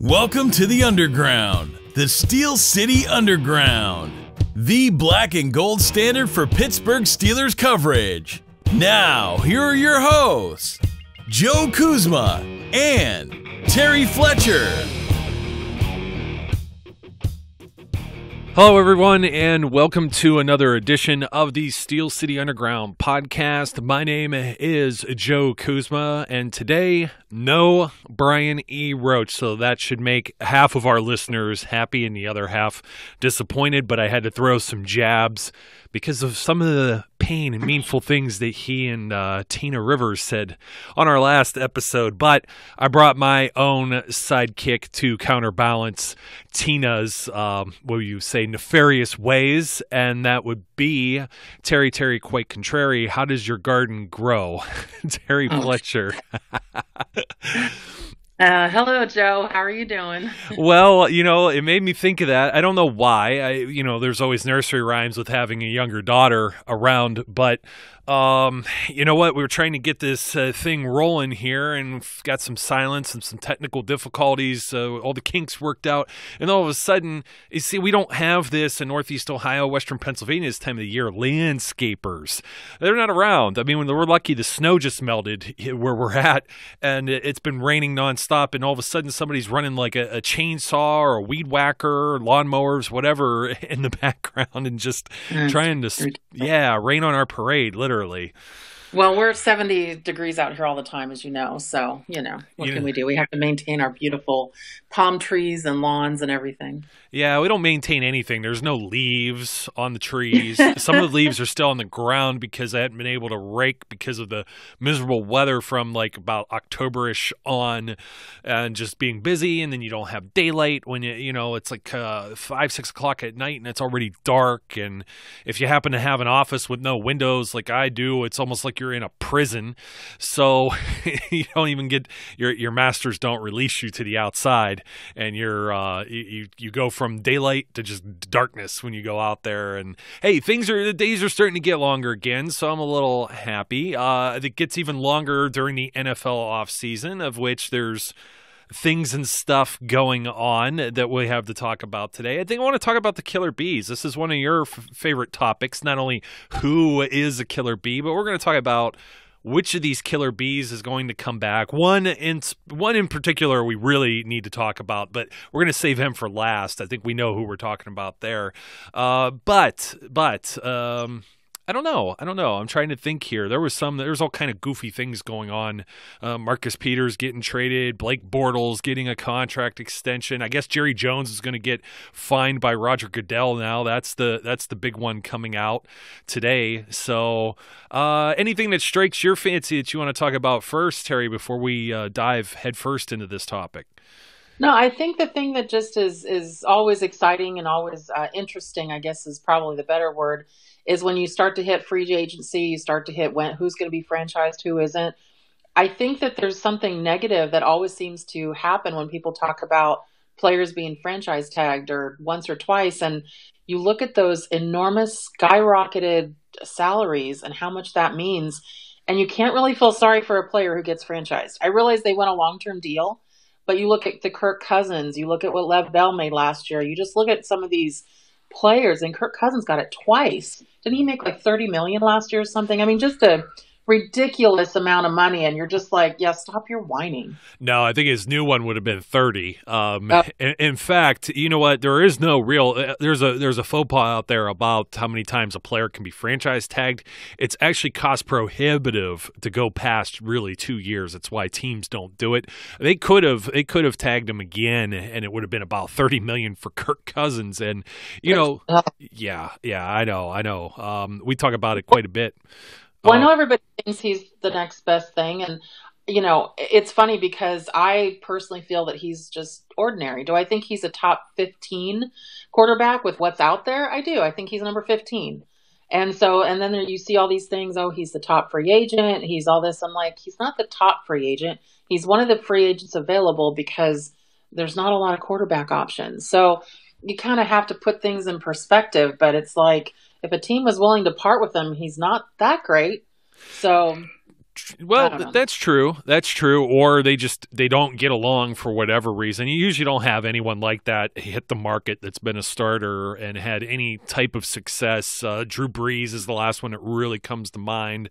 Welcome to the Underground, the Steel City Underground, the black and gold standard for Pittsburgh Steelers coverage. Now, here are your hosts, Joe Kuzma and Terry Fletcher. Hello, everyone, and welcome to another edition of the Steel City Underground podcast. My name is Joe Kuzma, and today, no Brian E. Roach, so that should make half of our listeners happy and the other half disappointed, but I had to throw some jabs because of some of the pain and meaningful things that he and Tina Rivers said on our last episode. But I brought my own sidekick to counterbalance Tina's, nefarious ways, and that would be Terry quite contrary. How does your garden grow? Terry Fletcher. Hello, Joe. How are you doing? Well, it made me think of that. I don't know why. There's always nursery rhymes with having a younger daughter around, but you know what? We were trying to get this thing rolling here, and we've got some silence and some technical difficulties. All the kinks worked out, and all of a sudden, you see, we don't have this in Northeast Ohio, Western Pennsylvania this time of the year. Landscapers, they're not around. I mean, when we're lucky, the snow just melted where we're at, and it's been raining nonstop, and all of a sudden, somebody's running like a chainsaw or a weed whacker, or lawnmowers, whatever, in the background, and just trying to, rain on our parade, literally. Well, we're 70 degrees out here all the time, as you know. So, what can we do? We have to maintain our beautiful palm trees and lawns and everything. Yeah, we don't maintain anything. There's no leaves on the trees. Some of the leaves are still on the ground because I hadn't been able to rake because of the miserable weather from like about October-ish on and just being busy. And then you don't have daylight when it's like 5, 6 o'clock at night and it's already dark. And if you happen to have an office with no windows like I do, it's almost like you're in a prison. So you don't even get your masters don't release you to the outside, and you go from daylight to just darkness when you go out there. And hey, the days are starting to get longer again, so I'm a little happy. It gets even longer during the NFL offseason, of which there's things and stuff going on that we have to talk about today. I think I want to talk about the killer bees. This is one of your favorite topics, not only who is a killer bee, but we're going to talk about which of these killer bees is going to come back. One in particular we really need to talk about, but we're going to save him for last. I think we know who we're talking about there. But I don't know. I'm trying to think here. There's all kind of goofy things going on. Marcus Peters getting traded, Blake Bortles getting a contract extension. I guess Jerry Jones is going to get fined by Roger Goodell now. That's the big one coming out today. So anything that strikes your fancy that you want to talk about first, Terry, before we dive headfirst into this topic? No, I think the thing that just is always exciting and always interesting, I guess is probably the better word, is when you start to hit free agency, you start to hit who's going to be franchised, who isn't. I think that there's something negative that always seems to happen when people talk about players being franchise tagged or once or twice. And you look at those enormous skyrocketed salaries and how much that means, and you can't really feel sorry for a player who gets franchised. I realize they went a long-term deal, but you look at the Kirk Cousins, you look at what Lev Bell made last year, you just look at some of these players, and Kirk Cousins got it twice. Didn't he make like $30 million last year or something? I mean, just a ridiculous amount of money, and you're just like, yeah, stop your whining. No, I think his new one would have been 30. In fact, you know what? There is no real. There's a faux pas out there about how many times a player can be franchise tagged. It's actually cost prohibitive to go past really 2 years. That's why teams don't do it. They could have tagged him again, and it would have been about $30 million for Kirk Cousins. And yeah, I know. We talk about it quite a bit. Well, I know everybody thinks he's the next best thing. And, it's funny because I personally feel that he's just ordinary. Do I think he's a top 15 quarterback with what's out there? I do. I think he's number 15. And then you see all these things. Oh, he's the top free agent. He's all this. I'm like, he's not the top free agent. He's one of the free agents available because there's not a lot of quarterback options. So you kind of have to put things in perspective. But it's like, if a team was willing to part with him, he's not that great. So Well, that's true. That's true. Or they don't get along for whatever reason. You usually don't have anyone like that hit the market that's been a starter and had any type of success. Drew Brees is the last one that really comes to mind.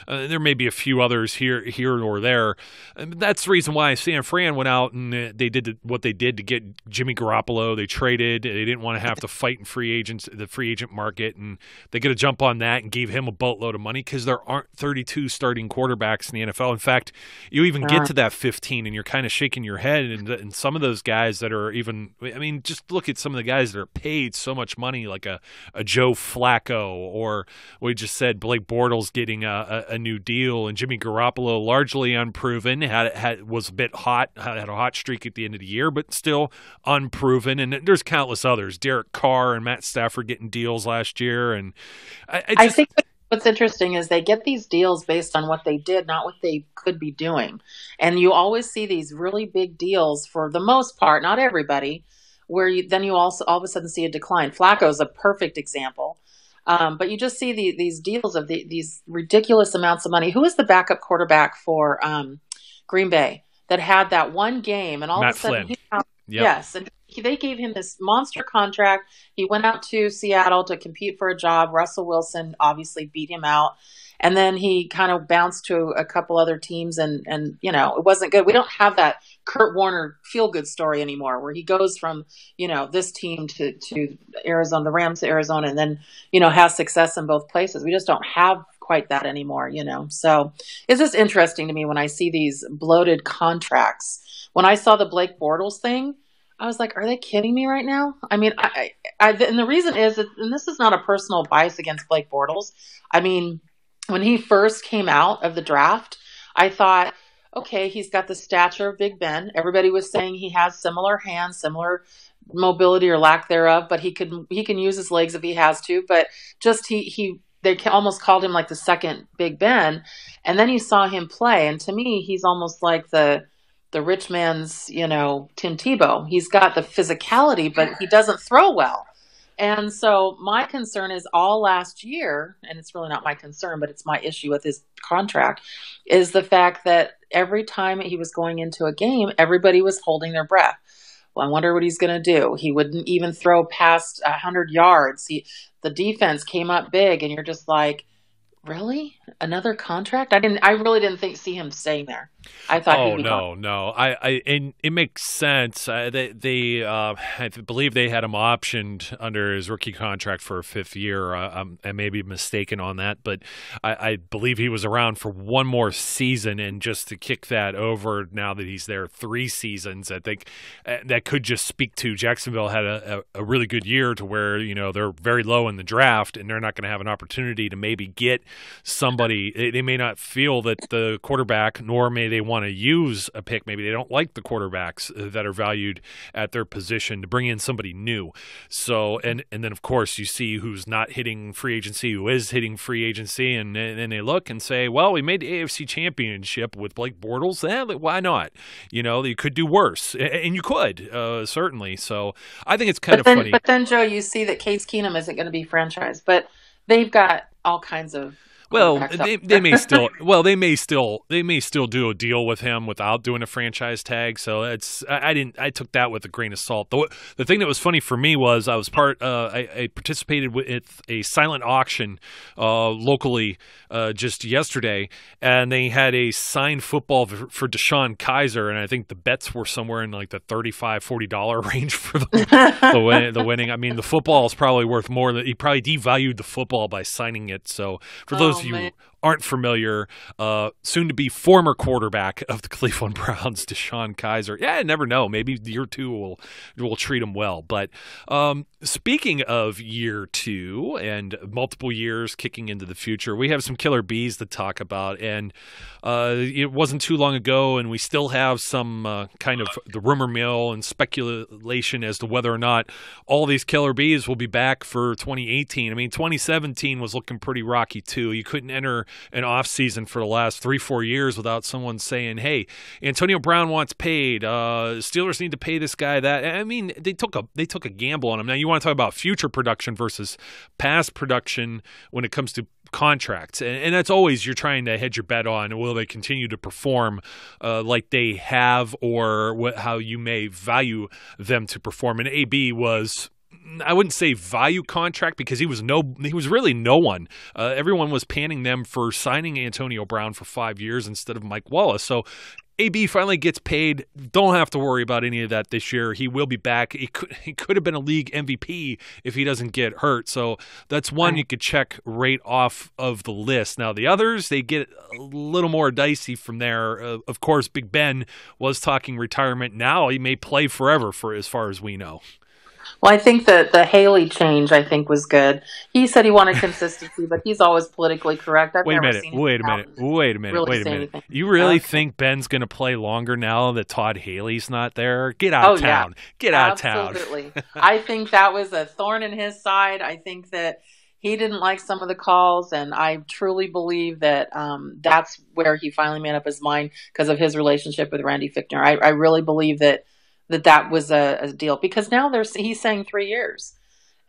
There may be a few others here or there. And that's the reason why San Fran went out and they did what they did to get Jimmy Garoppolo. They traded. They didn't want to have to fight in the free agent market, and they get a jump on that and gave him a boatload of money because there aren't 32 starting quarterbacks in the NFL. In fact, you even get to that 15 and you're kind of shaking your head, and some of those guys that are even, I mean, just look at some of the guys that are paid so much money, like a Joe Flacco, or we just said Blake Bortles getting a new deal, and Jimmy Garoppolo, largely unproven, was a bit hot, had a hot streak at the end of the year, but still unproven. And there's countless others, Derek Carr and Matt Stafford getting deals last year. And I think what's interesting is they get these deals based on what they did, not what they could be doing. And you always see these really big deals for the most part, not everybody, where you also all of a sudden see a decline. Flacco is a perfect example. But you just see these deals of these ridiculous amounts of money. Who is the backup quarterback for Green Bay that had that one game and all Matt of a sudden Flynn. Yes, and they gave him this monster contract. He went out to Seattle to compete for a job. Russell Wilson obviously beat him out. And then he kind of bounced to a couple other teams and it wasn't good. We don't have that Kurt Warner feel-good story anymore where he goes from, this team to Arizona, the Rams to Arizona, and then, has success in both places. We just don't have quite that anymore, So it's just interesting to me when I see these bloated contracts. When I saw the Blake Bortles thing, I was like, are they kidding me right now? I mean, and the reason is, and this is not a personal bias against Blake Bortles. I mean, when he first came out of the draft, I thought, okay, he's got the stature of Big Ben. Everybody was saying he has similar hands, similar mobility or lack thereof, but he can use his legs if he has to. But just they almost called him like the second Big Ben. And then you saw him play, and to me, he's almost like the rich man's, Tim Tebow. He's got the physicality, but he doesn't throw well. And so my concern is all last year, and it's really not my concern, but it's my issue with his contract, is the fact that every time he was going into a game, everybody was holding their breath. Well, I wonder what he's going to do. He wouldn't even throw past 100 yards. The defense came up big, and you're just like, really? Another contract? I really didn't see him staying there. I thought he'd be gone. No. And it makes sense. They I believe they had him optioned under his rookie contract for a fifth year. I may be mistaken on that, but I believe he was around for one more season. And just to kick that over now that he's there 3 seasons, I think that could just speak to Jacksonville had a really good year to where, they're very low in the draft and they're not going to have an opportunity to maybe get somebody. They may not feel that the quarterback, nor may they want to use a pick. Maybe they don't like the quarterbacks that are valued at their position to bring in somebody new. So, and then of course you see who's not hitting free agency, who is hitting free agency, and they look and say, well, we made the AFC Championship with Blake Bortles. Why not? You could do worse, and you could certainly. So I think it's kind of funny. But then, Joe, you see that Case Keenum isn't going to be franchised, but they've got all kinds of. Well, they may still. Well, they may still do a deal with him without doing a franchise tag. So I took that with a grain of salt. The thing that was funny for me was I participated with a silent auction locally just yesterday, and they had a signed football for Deshaun Kaiser, and I think the bets were somewhere in like the $35-$40 range for the winning. I mean, the football is probably worth more than he probably devalued the football by signing it. So for those of you aren't familiar, soon-to-be former quarterback of the Cleveland Browns, Deshaun Kaiser. Yeah, I never know. Maybe year 2 will treat him well. But speaking of year 2 and multiple years kicking into the future, we have some killer bees to talk about. And it wasn't too long ago, and we still have some kind of the rumor mill and speculation as to whether or not all these killer bees will be back for 2018. I mean, 2017 was looking pretty rocky, too. You couldn't enter an off season for the last 3-4 years without someone saying, "Hey, Antonio Brown wants paid. Steelers need to pay this guy that." I mean, they took a gamble on him. Now you want to talk about future production versus past production when it comes to contracts, and that's always you're trying to hedge your bet on. Will they continue to perform like they have, or how you may value them to perform? And AB was, I wouldn't say value contract because he was really no one. Everyone was panning them for signing Antonio Brown for 5 years instead of Mike Wallace. So AB finally gets paid. Don't have to worry about any of that this year. He will be back. He could have been a league MVP if he doesn't get hurt. So that's one you could check right off of the list. Now the others, they get a little more dicey from there. Of course, Big Ben was talking retirement. Now he may play forever for as far as we know. Well, I think that the Haley change, I think, was good. He said he wanted consistency, but he's always politically correct. Wait a minute. You really think Ben's going to play longer now that Todd Haley's not there? Get out of town. Yeah. Get out of town. Absolutely. I think that was a thorn in his side. I think that he didn't like some of the calls, and I truly believe that that's where he finally made up his mind because of his relationship with Randy Fichtner. I really believe that was a deal, because now he's saying 3 years,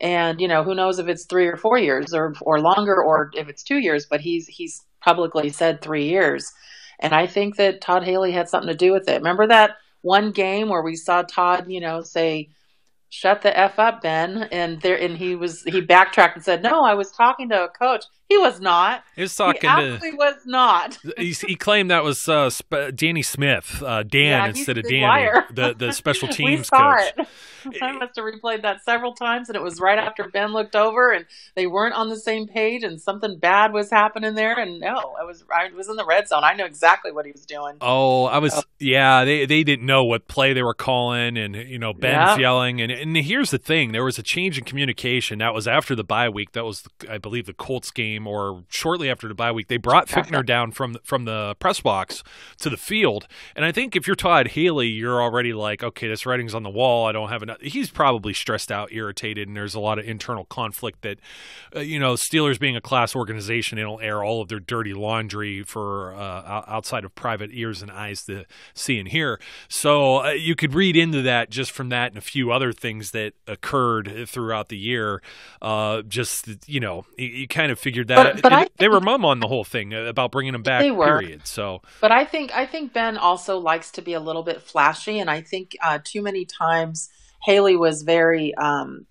and who knows if it's 3 or 4 years or longer, or if it's 2 years, but he's publicly said 3 years. And I think that Todd Haley had something to do with it. Remember that one game where we saw Todd, say, "Shut the F up, Ben," and he backtracked and said, "No, I was talking to a coach." He was not. He was talking he absolutely was not. He claimed that was Danny Smith, instead of Danny, liar. the special teams we saw coach. It. I must have replayed that several times, and it was right after Ben looked over, and they weren't on the same page, and something bad was happening there. And no, I was in the red zone. I knew exactly what he was doing. Oh, I was. Yeah, they didn't know what play they were calling, and Ben's yelling. And here's the thing: there was a change in communication. That was after the bye week. That was, I believe, the Colts game, or shortly after the bye week. They brought Fichtner down from the press box to the field, and I think if you're Todd Haley, you're already like, okay, this writing's on the wall. I don't have enough. He's probably stressed out, irritated, and there's a lot of internal conflict that, Steelers being a class organization, they don't air all of their dirty laundry for outside of private ears and eyes to see and hear. So you could read into that just from that and a few other things that occurred throughout the year. You kind of figured that but they were mum on the whole thing about bringing him back. They were. Period. So, but I think Ben also likes to be a little bit flashy, and I think too many times Haley was very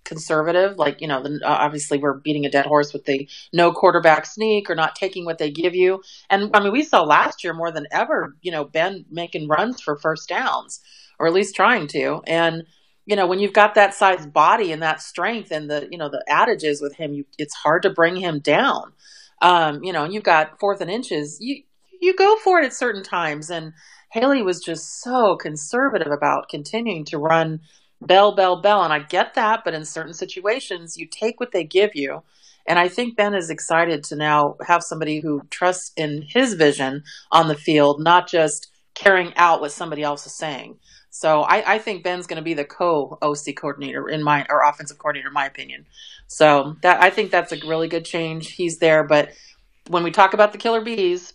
conservative. Like, obviously we're beating a dead horse with the no quarterback sneak or not taking what they give you. And I mean, we saw last year more than ever, Ben making runs for first downs, or at least trying to. And, when you've got that size body and that strength and the adages with him, it's hard to bring him down. And you've got 4th and inches, you go for it at certain times. And Haley was just so conservative about continuing to run bell. And I get that, but in certain situations, you take what they give you. And I think Ben is excited to now have somebody who trusts in his vision on the field, not just carrying out what somebody else is saying. So I think Ben's going to be the co-OC coordinator or offensive coordinator, in my opinion. So I think that's a really good change. He's there. But when we talk about the killer bees,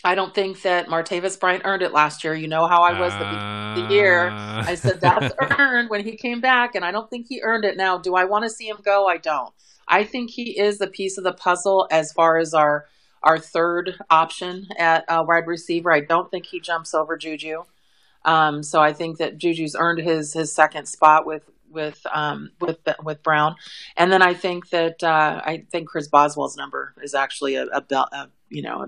I don't think that Martavis Bryant earned it last year. You know how I was the year. I said that's earned when he came back, and I don't think he earned it. Now, do I want to see him go? I don't. I think he is the piece of the puzzle as far as our third option at wide receiver. I don't think he jumps over Juju. So I think that Juju's earned his second spot with Brown, and then I think that Chris Boswell's number is actually a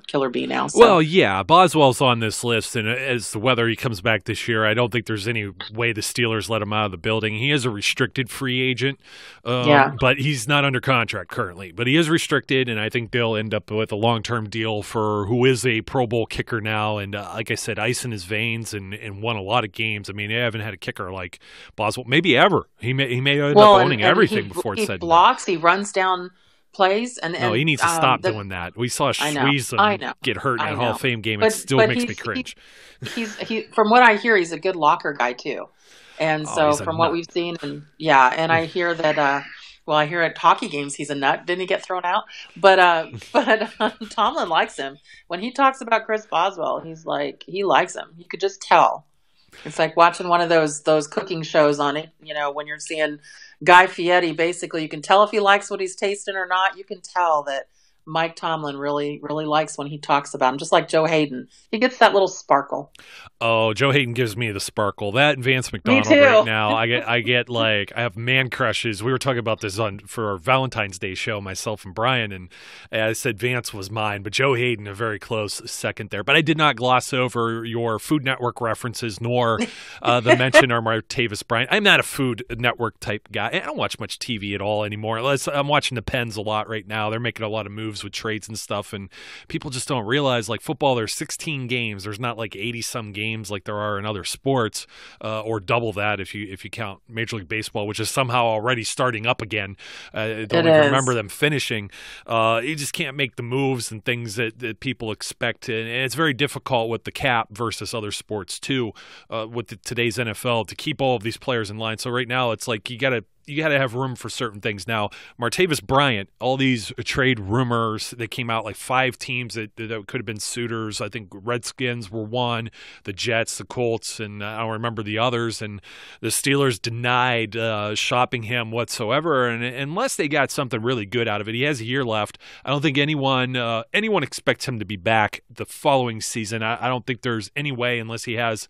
killer bee now. So. Well, yeah, Boswell's on this list, and as to whether he comes back this year, I don't think there's any way the Steelers let him out of the building. He is a restricted free agent, but he's not under contract currently. But he is restricted, and I think they'll end up with a long-term deal for who is a Pro Bowl kicker now, and like I said, ice in his veins and won a lot of games. I mean, they haven't had a kicker like Boswell, maybe ever. He may end up owning everything before it's said. He blocks, he runs down plays, and he needs to stop doing that. We saw Schweezen get hurt in a Hall of Fame game. It still makes me cringe. He from what I hear, he's a good locker guy too, and so from what we've seen, and I hear that Well, I hear at hockey games he's a nut. Didn't he get thrown out? But Tomlin likes him. When he talks about Chris Boswell, he's like, he likes him. You could just tell. It's like watching one of those cooking shows on it. When you're seeing Guy Fieri, basically, you can tell if he likes what he's tasting or not. You can tell that Mike Tomlin really, really likes when he talks about him, just like Joe Hayden. He gets that little sparkle. Oh, Joe Hayden gives me the sparkle. That and Vance McDonald Me too. right now. I get like, I have man crushes. We were talking about this for our Valentine's Day show, myself and Brian, and I said Vance was mine, but Joe Hayden a very close second there. But I did not gloss over your Food Network references, nor the mention of Martavis Bryant. I'm not a Food Network type guy. I don't watch much TV at all anymore. I'm watching the Pens a lot right now. They're making a lot of moves with trades and stuff, and people just don't realize, like, football, there's 16 games. There's not like 80 some games like there are in other sports, or double that if you count Major League Baseball, which is somehow already starting up again. Don't even remember them finishing. You just can't make the moves and things that people expect, and it's very difficult with the cap versus other sports too, with today's NFL, to keep all of these players in line. So right now it's like you got to have room for certain things. Now, Martavis Bryant, all these trade rumors that came out, like 5 teams that could have been suitors. I think Redskins were one, the Jets, the Colts, and I don't remember the others. And the Steelers denied shopping him whatsoever. And unless they got something really good out of it, he has a year left. I don't think anyone expects him to be back the following season. I don't think there's any way, unless he has,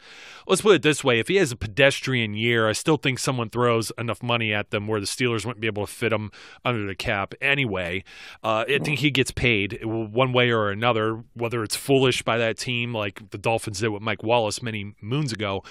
let's put it this way, if he has a pedestrian year, I still think someone throws enough money at them where the Steelers wouldn't be able to fit him under the cap anyway. I think he gets paid one way or another, whether it's foolish by that team like the Dolphins did with Mike Wallace many moons ago.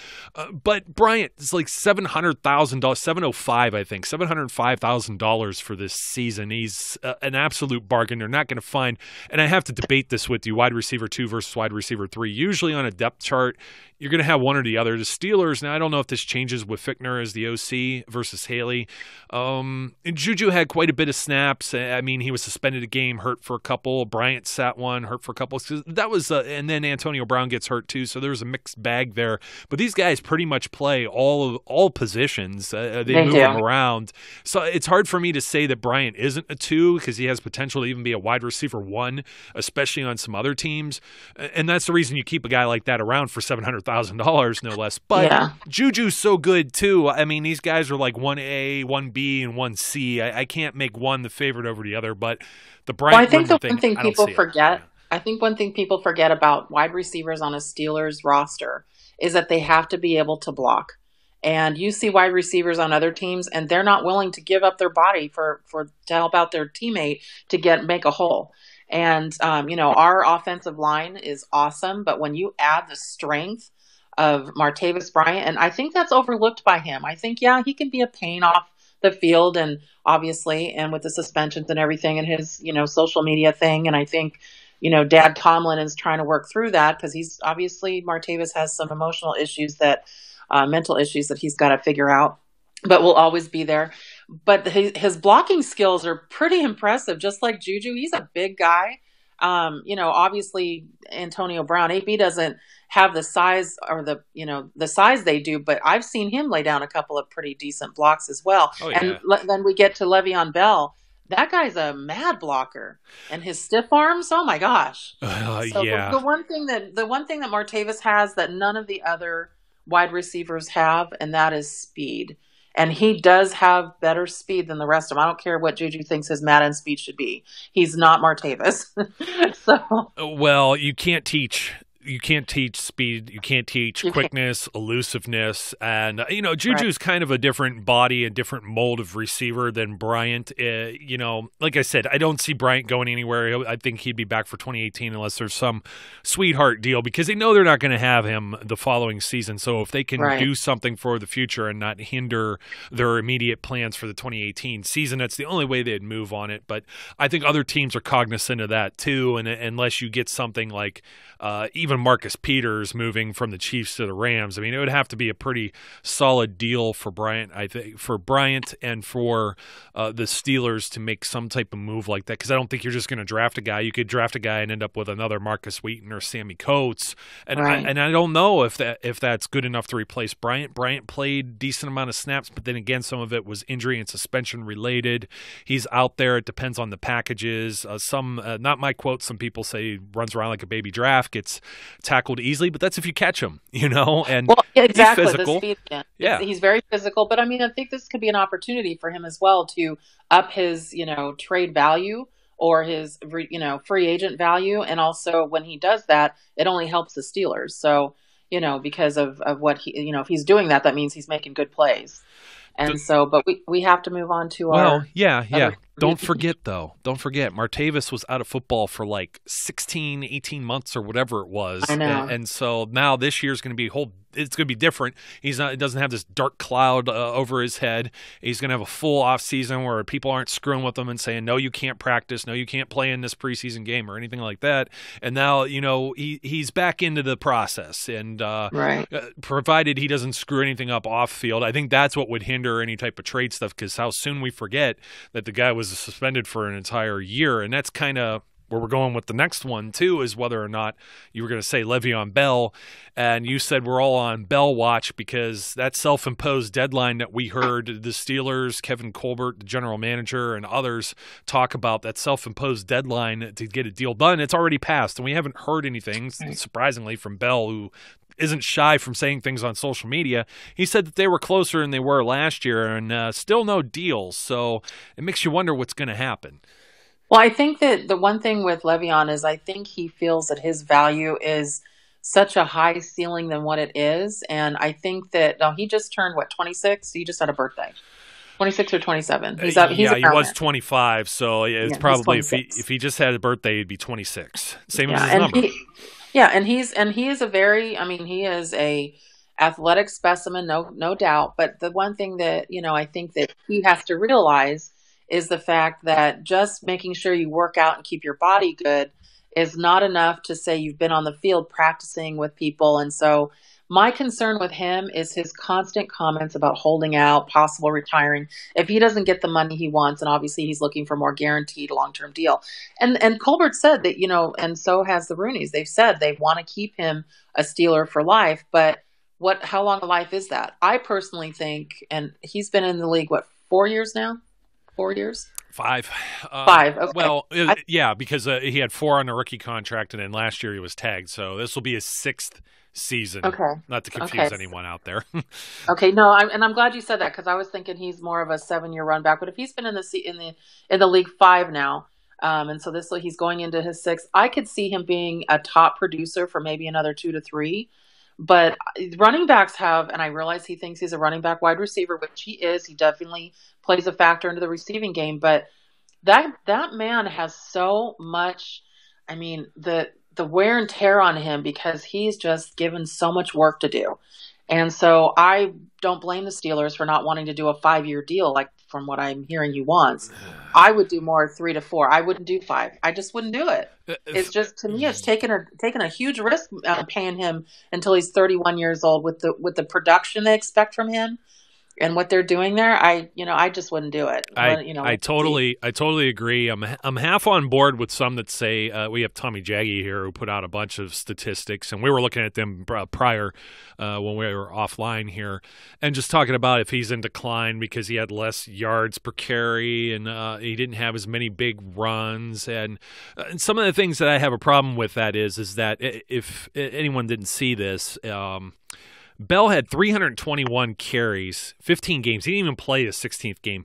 But Bryant is like $700,000, $705,000, I think, $705,000 for this season. He's an absolute bargain. They're not going to find, and I have to debate this with you, wide receiver 2 versus wide receiver 3. Usually on a depth chart, you're going to have one or the other. The Steelers, now I don't know if this changes with Fichtner as the OC versus Haley. And Juju had quite a bit of snaps. I mean, he was suspended a game, hurt for a couple. Bryant sat one, hurt for a couple. That was, and then Antonio Brown gets hurt too. So there's a mixed bag there. But these guys pretty much play all positions. They move them around. So it's hard for me to say that Bryant isn't a 2 because he has potential to even be a wide receiver 1, especially on some other teams. And that's the reason you keep a guy like that around for $700,000, no less. But Juju's so good too. I mean, these guys are like 1A, 1B, and 1C. I can't make one the favorite over the other, but the Bryant I think thing, one thing people forget. I think one thing people forget about wide receivers on a Steelers roster is that they have to be able to block. And you see wide receivers on other teams, and they're not willing to give up their body to help out their teammate to make a hole. And our offensive line is awesome, but when you add the strength of Martavis Bryant, and I think that's overlooked by him. I think, he can be a pain off the field, and obviously, and with the suspensions and everything, and his, social media thing. And I think, Dad Tomlin is trying to work through that because Martavis has some emotional issues mental issues that he's got to figure out, but will always be there. But his blocking skills are pretty impressive. Just like Juju, he's a big guy. Obviously Antonio Brown, AB doesn't have the size or the size they do, but I've seen him lay down a couple of pretty decent blocks as well. Oh, yeah. And then we get to Le'Veon Bell. That guy's a mad blocker, and his stiff arms. Oh my gosh! The one thing that Martavis has that none of the other wide receivers have, and that is speed. And he does have better speed than the rest of them. I don't care what Juju thinks his Madden speed should be. He's not Martavis. Well, you can't teach speed. You can't teach quickness, elusiveness. And, Juju's kind of a different body, a different mold of receiver than Bryant. Like I said, I don't see Bryant going anywhere. I think he'd be back for 2018 unless there's some sweetheart deal because they know they're not going to have him the following season. So if they can do something for the future and not hinder their immediate plans for the 2018 season, that's the only way they'd move on it. But I think other teams are cognizant of that too. And unless you get something like even even Marcus Peters moving from the Chiefs to the Rams. I mean, it would have to be a pretty solid deal for Bryant, I think, for Bryant and for the Steelers to make some type of move like that, because I don't think you're just going to draft a guy. You could draft a guy and end up with another Marcus Wheaton or Sammy Coates, and Right. I don't know if that's good enough to replace Bryant. Bryant played decent amount of snaps, but then again, some of it was injury and suspension related. He's out there. It depends on the packages. Not my quote. Some people say he runs around like a baby giraffe, gets tackled easily, but that's if you catch him, And Well, yeah, exactly. he's The physical. speed again. Yeah. He's very physical, but I mean, I think this could be an opportunity for him as well to up his, trade value or his, free agent value. And also when he does that, it only helps the Steelers. So, because of what he, if he's doing that, that means he's making good plays. And so, but we have to move on to our. Yeah. Don't forget, Martavis was out of football for like 16, 18 months or whatever it was. I know. And so now this year's going to be it's going to be different. He doesn't have this dark cloud over his head. He's going to have a full off season where people aren't screwing with him and saying, no, you can't practice. No, you can't play in this preseason game or anything like that. And now, he's back into the process, and Right. Provided he doesn't screw anything up off field. I think that's what would hinder any type of trade stuff, because how soon we forget that the guy was suspended for an entire year. And that's kind of where we're going with the next one too, is whether or not you were going to say Le'Veon Bell, and you said we're all on Bell watch because that self-imposed deadline that we heard the Steelers, Kevin Colbert, the general manager, and others talk about, that self-imposed deadline to get a deal done, it's already passed, and we haven't heard anything, surprisingly, from Bell, who isn't shy from saying things on social media. He said that they were closer than they were last year, and still no deals. So it makes you wonder what's going to happen. Well, I think that the one thing with Le'Veon is I think he feels that his value is such a high ceiling than what it is. And I think that he just turned, 26? He just had a birthday. 26 or 27. He was 25. So it's probably, if he just had a birthday, it'd be 26. Same as his number. He is a very, he is a athletic specimen, no doubt. But the one thing that, I think that he has to realize is the fact that just making sure you work out and keep your body good is not enough to say you've been on the field practicing with people. And so my concern with him is his constant comments about holding out, possible retiring, if he doesn't get the money he wants. And obviously he's looking for more guaranteed long-term deal. And Colbert said that, and so has the Rooneys. They've said they want to keep him a Steeler for life, but how long a life is that? I personally think, and he's been in the league, 4 years now? 4 years? 5. 5. Okay. Well, because he had 4 on the rookie contract, and then last year he was tagged. So this will be his 6th season. Okay. Not to confuse anyone out there. Okay. No, I'm glad you said that, because I was thinking he's more of a 7-year run back. But if he's been in the league 5 now, and so he's going into his 6th, I could see him being a top producer for maybe another 2 to 3. But running backs have, and I realize he thinks he's a running back wide receiver, which he is. He definitely plays a factor into the receiving game. But that man has so much, the wear and tear on him, because he's just given so much work to do. And so I don't blame the Steelers for not wanting to do a 5-year deal, like from what I'm hearing he wants. I would do more 3 to 4. I wouldn't do 5. I just wouldn't do it. It's just, to me, it's taking a huge risk paying him until he's 31 years old with the production they expect from him and what they're doing there. I just wouldn't do it. I totally agree. I'm half on board with some that say, we have Tommy Jaggy here who put out a bunch of statistics, and we were looking at them prior when we were offline here, and just talking about if he's in decline because he had less yards per carry and he didn't have as many big runs, and some of the things that I have a problem with that is that if anyone didn't see this, Bell had 321 carries, 15 games. He didn't even play his 16th game.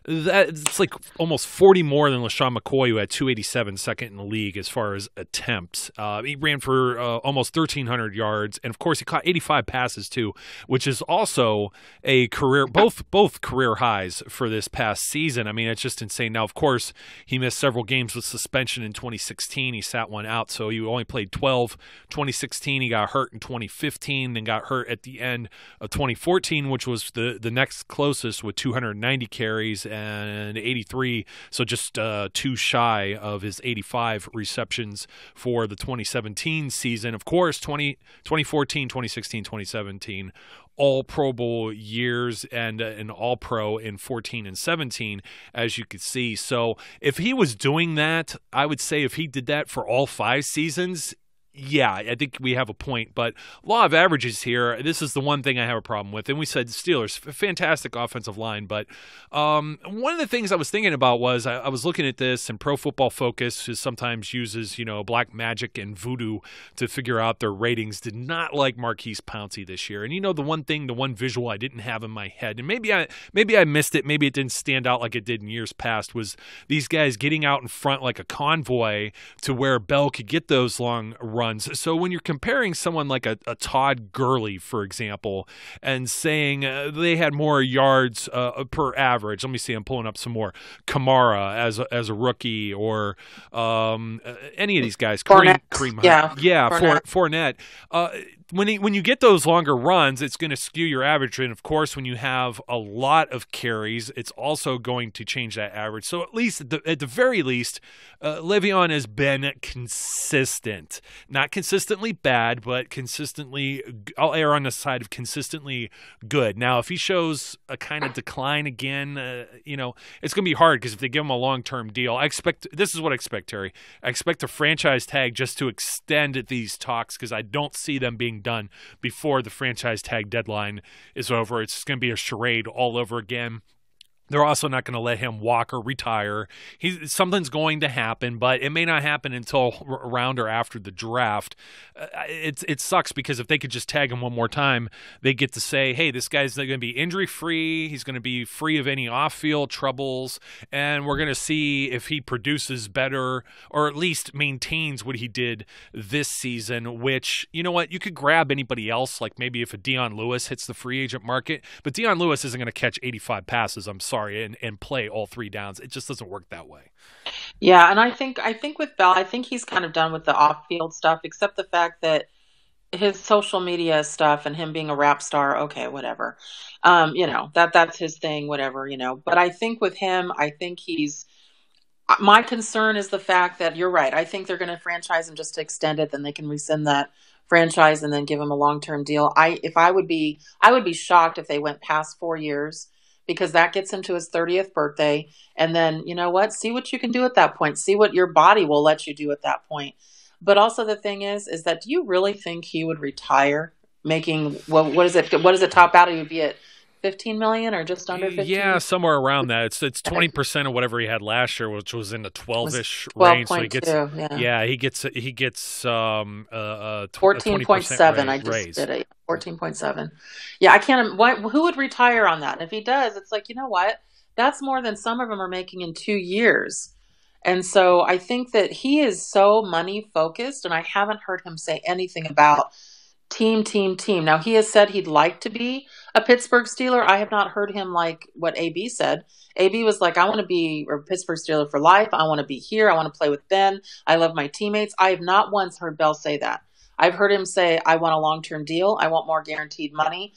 It's like almost 40 more than LaShawn McCoy, who had 287, second in the league as far as attempts. He ran for almost 1,300 yards, and of course he caught 85 passes too, which is also a career, both career highs for this past season. It's just insane. Now, of course, he missed several games with suspension in 2016. He sat one out, so he only played 12. 2016, he got hurt in 2015, then got hurt at the end of 2014, which was the next closest with 290 carries. and 83, so just 2 shy of his 85 receptions for the 2017 season. Of course, 2014, 2016, 2017, all Pro Bowl years, and an All Pro in 14 and 17, as you could see. So if he was doing that, I would say if he did that for all 5 seasons, yeah, I think we have a point. But law of averages here, this is the one thing I have a problem with. And we said Steelers, fantastic offensive line. But one of the things I was thinking about was I was looking at this, and Pro Football Focus sometimes uses, black magic and voodoo to figure out their ratings. Did not like Marquise Pouncey this year. And the one visual I didn't have in my head, and maybe I missed it, maybe it didn't stand out like it did in years past, was these guys getting out in front like a convoy to where Bell could get those long runs. So when you're comparing someone like a Todd Gurley, for example, and saying they had more yards per average, let me see, I'm pulling up some more. Kamara as a rookie, or any of these guys, Kareem Fournette. When you get those longer runs, it's going to skew your average. And, of course, when you have a lot of carries, it's also going to change that average. So at the very least, Le'Veon has been consistent. Not consistently bad, but consistently – I'll err on the side of consistently good. Now, if he shows a kind of decline again, it's going to be hard, because if they give him a long-term deal, this is what I expect, Terry. I expect a franchise tag just to extend these talks, because I don't see them being done before the franchise tag deadline is over. It's just going to be a charade all over again. They're also not going to let him walk or retire. Something's going to happen, but it may not happen until around or after the draft. It sucks, because if they could just tag him one more time, they get to say, hey, this guy's going to be injury-free. He's going to be free of any off-field troubles, and we're going to see if he produces better, or at least maintains what he did this season, which, you know what, you could grab anybody else, like maybe if a Dion Lewis hits the free agent market, but Dion Lewis isn't going to catch 85 passes, I'm sorry, and play all 3 downs. It just doesn't work that way. Yeah, and I think with Bell, I think he's kind of done with the off-field stuff, except the fact that his social media stuff and him being a rap star, okay, whatever. That's his thing, whatever, But I think with him, my concern is the fact that you're right. I think they're going to franchise him just to extend it, then they can rescind that franchise and then give him a long-term deal. I would be shocked if they went past 4 years, because that gets him to his 30th birthday. And then, you know what? See what you can do at that point. See what your body will let you do at that point. But also the thing is that do you really think he would retire making, what does it top out? He would be at 15 million or just under 15? Yeah, somewhere around that. It's 20% of whatever he had last year, which was in the 12-ish range. So he gets, he gets 14.7. I just did it. 14.7. Yeah, I can't. Who would retire on that? If he does, it's like, you know what? That's more than some of them are making in 2 years. And so I think that he is so money focused, and I haven't heard him say anything about team. Now, he has said he'd like to be a Pittsburgh Steeler. I have not heard him like what AB said. AB was like, I want to be a Pittsburgh Steeler for life. I want to be here. I want to play with Ben. I love my teammates. I have not once heard Bell say that. I've heard him say, I want a long-term deal. I want more guaranteed money.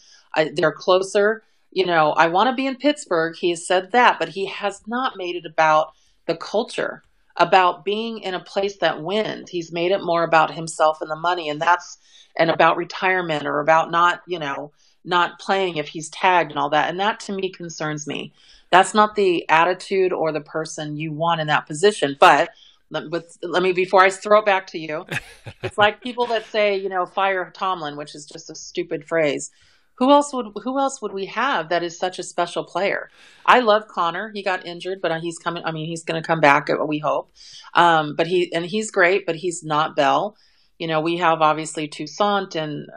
They're closer. I want to be in Pittsburgh. He has said that, but he has not made it about the culture, about being in a place that wins. He's made it more about himself and the money, and about retirement, or about not playing if he's tagged and all that. And that to me concerns me. That's not the attitude or the person you want in that position. But let me, before I throw it back to you, it's like people that say, fire Tomlin, which is just a stupid phrase. Who else would we have that is such a special player? I love Connor. He got injured, but he's coming. I mean, he's going to come back, we hope. But he's great, but he's not Bell. We have obviously Toussaint, and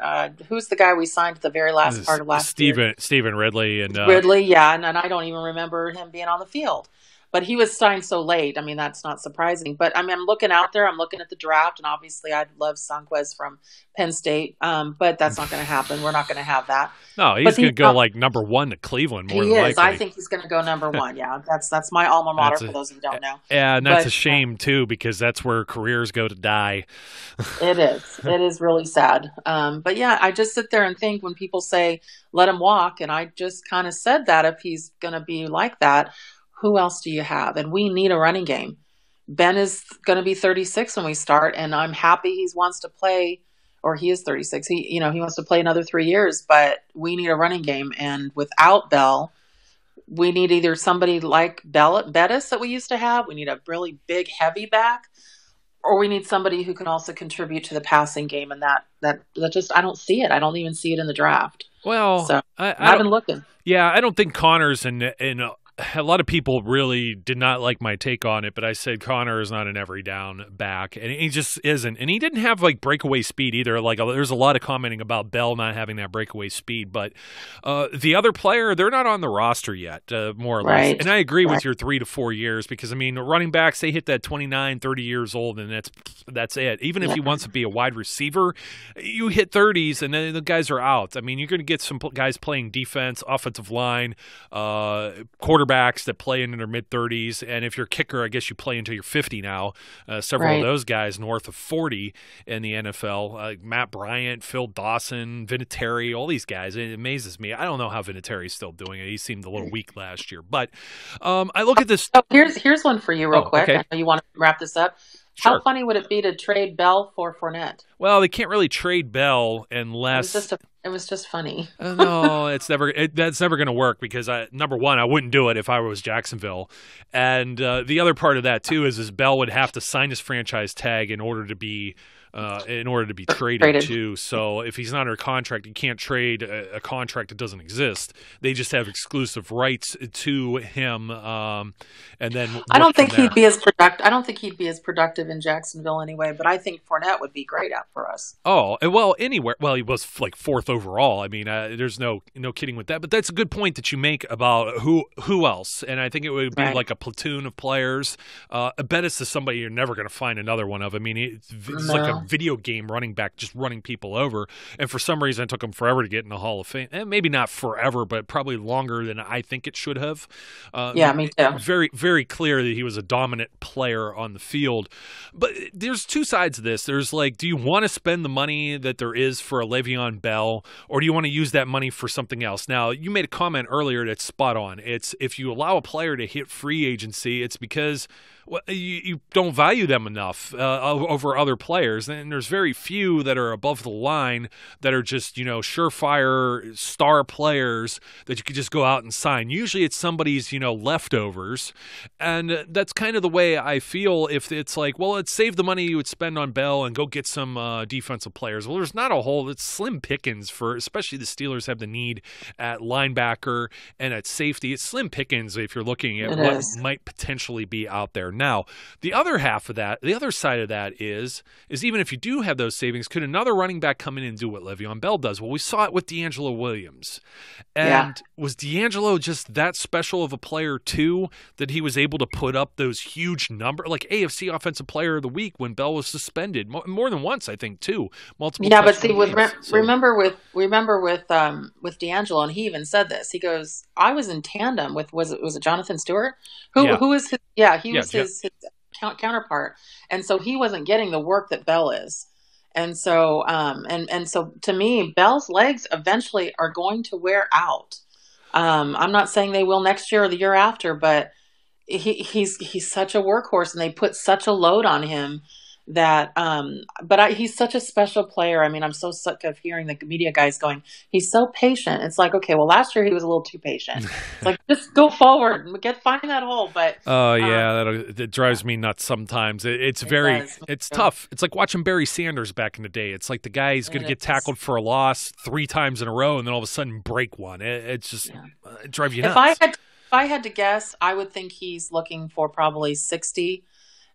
who's the guy we signed at the very last part of last year? Stephen Ridley. Ridley, yeah. And I don't even remember him being on the field. But he was signed so late. I mean, that's not surprising. But I mean, I'm looking out there. I'm looking at the draft, and obviously, I'd love Sanquez from Penn State. But that's not going to happen. We're not going to have that. No, he's going to go like number 1 to Cleveland. More than likely. I think he's going to go number 1. Yeah, that's my alma mater. For those who don't know. Yeah, and that's a shame too, because that's where careers go to die. It is really sad. But yeah, I just sit there and think when people say let him walk, and I just kind of said that if he's going to be like that. who else do you have? And we need a running game. Ben is going to be 36 when we start, and I'm happy he wants to play, or he is 36. He wants to play another 3 years, but we need a running game. And without Bell, we need either somebody like Bettis that we used to have. We need a really big, heavy back, or we need somebody who can also contribute to the passing game. And that just, I don't see it. I don't even see it in the draft. Well, so I've been looking. Yeah, I don't think Connor's in a lot of people really did not like my take on it, but I said Connor is not an every down back, and he just isn't. And he didn't have like breakaway speed either. Like there's a lot of commenting about Bell not having that breakaway speed, but the other player, they're not on the roster yet, more or less. And I agree with your 3 to 4 years, because I mean, running backs, they hit that 29, 30 years old, and that's it. Even if he wants to be a wide receiver, you hit 30s, and then the guys are out. I mean, you're going to get some guys playing defense, offensive line, quarterbacks that play in their mid-30s, and if you're a kicker, I guess you play until you're 50 now. Several of those guys north of 40 in the NFL. Matt Bryant, Phil Dawson, Vinatieri, all these guys. It amazes me. I don't know how Vinatieri's still doing it. He seemed a little weak last year. But I look at this. Oh, here's one for you real quick. Okay. I know you want to wrap this up. Sure. How funny would it be to trade Bell for Fournette? Well, they can't really trade Bell unless it was just funny. No, that's never going to work, because number one, I wouldn't do it if I was Jacksonville, and the other part of that too is Bell would have to sign his franchise tag in order to be traded too. So if he's not under contract, you can't trade a contract that doesn't exist. They just have exclusive rights to him, and then I don't think he'd be as productive. I don't think he'd be as productive in Jacksonville anyway. But I think Fournette would be great out for us. Oh well, anywhere. Well, he was like 4th overall. I mean, there's no kidding with that. But that's a good point that you make about who else. And I think it would be like a platoon of players. Bettis is somebody you're never going to find another one of. I mean, it's like a video game running back, just running people over. And for some reason, it took him forever to get in the Hall of Fame. And maybe not forever, but probably longer than I think it should have. Me too. Very, very clear that he was a dominant player on the field. But there's two sides of this. There's like, do you want to spend the money that there is for a Le'Veon Bell, or do you want to use that money for something else? Now, you made a comment earlier that's spot on. It's if you allow a player to hit free agency, it's because you don't value them enough over other players. And there's very few that are above the line that are just, surefire star players that you could just go out and sign. Usually it's somebody's, leftovers. And that's kind of the way I feel if it's like, well, let's save the money you would spend on Bell and go get some defensive players. Well, there's not a whole, it's slim pickings for, especially the Steelers have the need at linebacker and at safety. It's slim pickings if you're looking at what might potentially be out there. Now, the other half of that, the other side of that is even if you do have those savings, could another running back come in and do what Le'Veon Bell does? Well, we saw it with D'Angelo Williams. And was D'Angelo just that special of a player too, that he was able to put up those huge numbers, like AFC Offensive Player of the Week when Bell was suspended more than once, I think, too. Multiple. Yeah, but see, remember with D'Angelo, and he even said this. He goes, "I was in tandem with was it Jonathan Stewart, who was his his counterpart, and so he wasn't getting the work that Bell is." And so, and so to me, Bell's legs eventually are going to wear out. I'm not saying they will next year or the year after, but he's such a workhorse, and they put such a load on him that. He's such a special player. I mean, I'm so sick of hearing the media guys going, "He's so patient." It's like, okay, well, last year he was a little too patient. It's like, just go forward and find that hole. But that drives me nuts sometimes. It's tough. It's like watching Barry Sanders back in the day. It's like the guy's going to get tackled for a loss 3 times in a row, and then all of a sudden break one. It's just it drives you nuts. If I had to guess, I would think he's looking for probably 60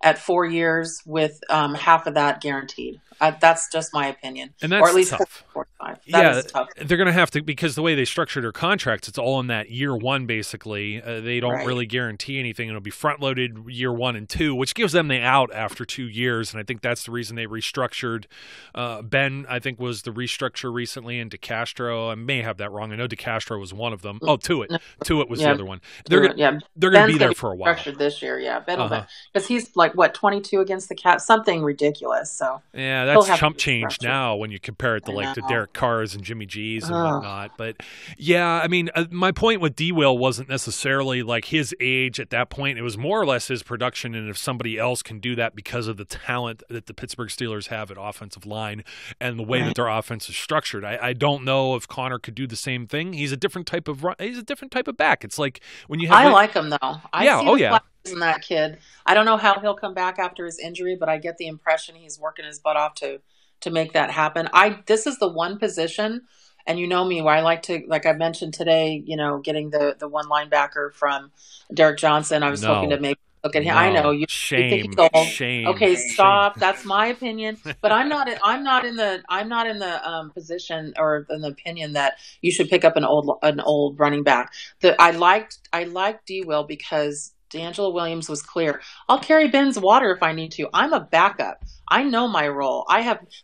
at 4 years with half of that guaranteed. That's just my opinion. And that's or at least tough. 45. That is tough. They're going to have to, because the way they structure their contracts, it's all in that year one, basically. They don't really guarantee anything. It'll be front-loaded year 1 and 2, which gives them the out after 2 years. And I think that's the reason they restructured. Ben, I think, was the restructure recently, and DeCastro. I may have that wrong. I know DeCastro was one of them. Oh, Tuitt. Tuitt was the other one. They're going to be there for a while. Restructured this year, because he's like, 22 against the Cats? Something ridiculous. So yeah, that's chump change now when you compare it to Derek cars and Jimmy G's and whatnot. But yeah, I mean, my point with D. Will wasn't necessarily like his age at that point. It was more or less his production, and if somebody else can do that because of the talent that the Pittsburgh Steelers have at offensive line and the way that their offense is structured. I don't know if Connor could do the same thing. He's a different type of back. It's like when you have. I like him though. Yeah. In that kid. I don't know how he'll come back after his injury, but I get the impression he's working his butt off to make that happen. This is the one position, and you know me, where I like to, like I mentioned today, getting the one linebacker from Derek Johnson. I was hoping to maybe look at him. I know you shame. Okay, stop. Shame. That's my opinion, but I'm not in the position or in the opinion that you should pick up an old running back. I liked D. Will because D'Angelo Williams was clear. I'll carry Ben's water if I need to. I'm a backup. I know my role.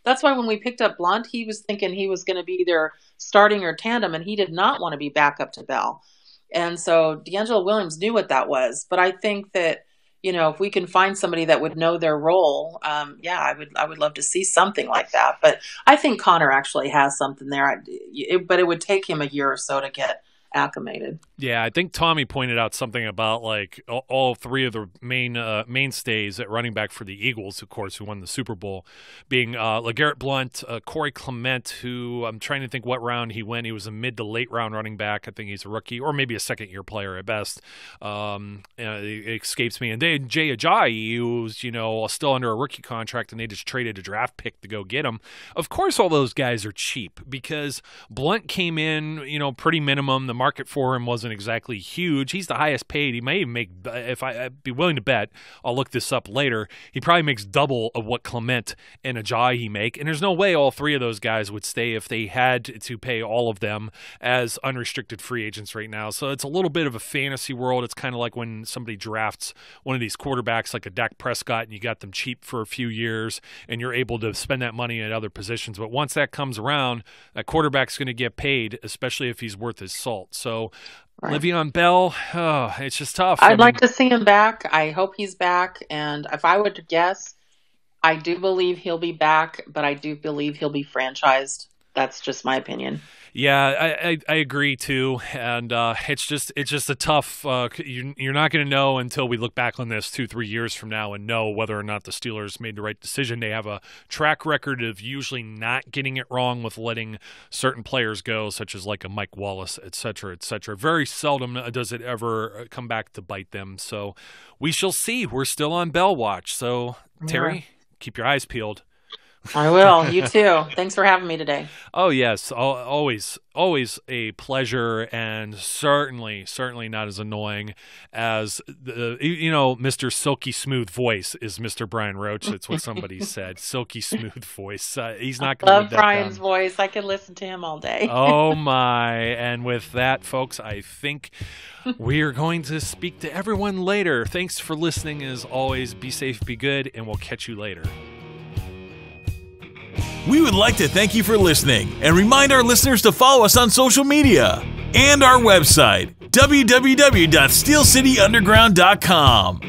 That's why when we picked up Blunt, he was thinking he was going to be either starting or tandem, and he did not want to be backup to Bell. And so D'Angelo Williams knew what that was. But I think that, if we can find somebody that would know their role, I would love to see something like that. But I think Connor actually has something there. But it would take him a year or so to get acclimated. Yeah, I think Tommy pointed out something about like all three of the mainstays at running back for the Eagles, of course, who won the Super Bowl, being LeGarrette Blount, Corey Clement, who I'm trying to think what round he went. He was a mid to late round running back. I think he's a rookie or maybe a second-year player at best. It escapes me. And then Jay Ajayi, who's still under a rookie contract, and they just traded a draft pick to go get him. Of course, all those guys are cheap because Blount came in, pretty minimum. The market for him wasn't exactly huge. He's the highest paid. He may even make, if I'd be willing to bet, I'll look this up later, he probably makes double of what Clement and Ajayi make. And there's no way all three of those guys would stay if they had to pay all of them as unrestricted free agents right now. So it's a little bit of a fantasy world. It's kind of like when somebody drafts one of these quarterbacks like a Dak Prescott and you got them cheap for a few years and you're able to spend that money at other positions. But once that comes around, that quarterback's going to get paid, especially if he's worth his salt. So right. Le'Veon Bell, it's just tough. I'd like to see him back. I hope he's back. And if I would guess, I do believe he'll be back, but I do believe he'll be franchised. That's just my opinion. Yeah, I agree too, and it's just a tough. You're not going to know until we look back on this 2-3 years from now and know whether or not the Steelers made the right decision. They have a track record of usually not getting it wrong with letting certain players go, such as like a Mike Wallace, et cetera, et cetera. Very seldom does it ever come back to bite them. So we shall see. We're still on Bell watch. So Terry, keep your eyes peeled. I will. You too. Thanks for having me today. Oh, yes. Always a pleasure, and certainly not as annoying as Mr. Silky Smooth Voice is Mr. Brian Roach. That's what somebody said. Silky Smooth Voice. He's not going to love Brian's voice. I could listen to him all day. Oh, my. And with that, folks, I think we are going to speak to everyone later. Thanks for listening. As always, be safe, be good, and we'll catch you later. We would like to thank you for listening and remind our listeners to follow us on social media and our website, www.steelcityunderground.com.